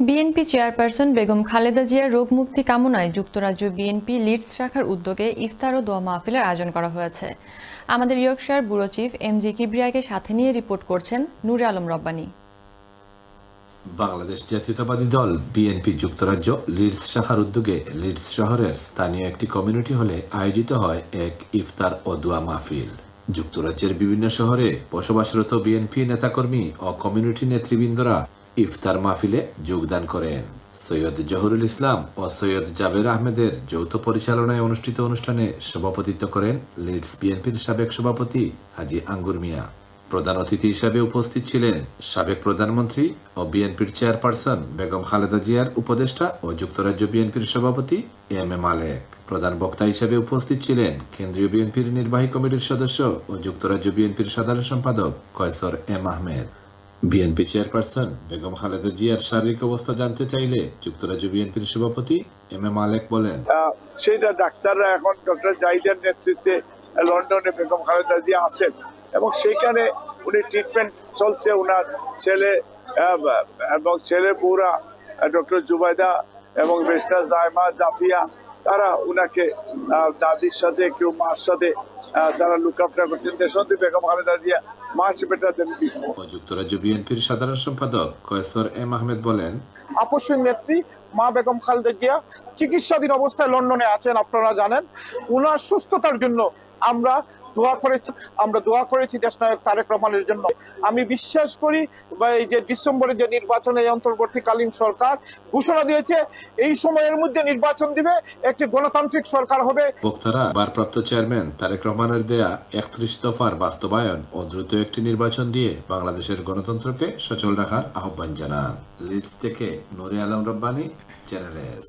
BNP chairperson Begum Khaleda জিয়ার রোগ মুক্তি কামনায় যুক্তরাজ্য বিএনপি লিডস শাখার উদ্যোগে ইফতার ও দোয়া মাহফিলের আয়োজন করা হয়েছে। আমাদের ইয়র্কশায়ার ব্যুরো চিফ এমজি কিবরিয়াকে সাথে নিয়ে রিপোর্ট করছেন নূরে আলম রব্বানী। বাংলাদেশ জাতীয়তাবাদী দল বিএনপি যুক্তরাজ্য লিডস শাখার উদ্যোগে লিডস শহরের স্থানীয় একটি কমিউনিটি হলে আয়োজিত হয় এক ইফতার ও দোয়া মাহফিল। যুক্তরাজ্যের বিভিন্ন শহরে বসবাসরত বিএনপি নেতাকর্মী ও কমিউনিটি নেতৃবৃন্দরা ইফতার মাহফিলে যোগদান করেন। সৈয়দ জহুরুল ইসলাম ও সৈয়দ জাবের আহমেদের যৌথ পরিচালনায় অনুষ্ঠিত অনুষ্ঠানে সভাপতিত্ব করেন লিডস বিএনপির সাবেক সভাপতি হাজী আঙ্গুর মিয়া। প্রধান অতিথি হিসাবে উপস্থিত ছিলেন সাবেক প্রধানমন্ত্রী ও বিএনপির চেয়ারপারসন বেগম খালেদা জিয়ার উপদেষ্টা ও যুক্তরাজ্য বিএনপির সভাপতি এম এ মালেক। প্রধান বক্তা হিসেবে উপস্থিত ছিলেন কেন্দ্রীয় বিএনপির নির্বাহী কমিটির সদস্য ও যুক্তরাজ্য বিএনপির সাধারণ সম্পাদক Kaysar M Ahmed. BNP chairperson Begum Khaleda জিয়ার শারীরিক অবস্থা জানতে চাইলে যুক্তরাজ্য বিএনপির সভাপতি এম এ মালেক বলেন, সেটা ডাক্তাররা এখন ডক্টর জাহিদের নেতৃত্বে লন্ডনে বেগম খালেদা জিয়া আছেন এবং সেখানে উনি ট্রিটমেন্ট চলছে। ওনার ছেলে এবং ছেলে বউরা ডক্টর জুবাইদা এবং মিস্টার জাইমা জাফিয়া তারা উনাকে দাদির সাথে কেউ মার সাথে তারা লুক আফটার করছেন। দেশবন্ধু বেগম খালেদা জিয়া মাস বেটার দেন বিফোর। যুক্তরাজ্য বিএনপির সাধারণ সম্পাদক কয়সর এম আহমেদ বলেন, আপসহীন নেত্রী মা বেগম খালেদা জিয়া চিকিৎসাধীন অবস্থায় লন্ডনে আছেন। আপনারা জানেন উনার সুস্থতার জন্য আমরা দোয়া করেছি দেশনায়ক তারেক রহমানের জন্য। আমি বিশ্বাস করি এই যে ডিসেম্বরে যে নির্বাচনে অন্তর্বর্তীকালীন সরকার ঘোষণা দিয়েছে এই সময়ের মধ্যে নির্বাচন দিবে, একটি গণতান্ত্রিক সরকার হবে। বক্তারা ভারপ্রাপ্ত চেয়ারম্যান তারেক রহমানের দেয়া 31 দফার বাস্তবায়ন ও দ্রুত একটি নির্বাচন দিয়ে বাংলাদেশের গণতন্ত্রকে সচল রাখার আহ্বান জানান। লিডস থেকে নূরে আলম রব্বানী, চ্যানেল এস।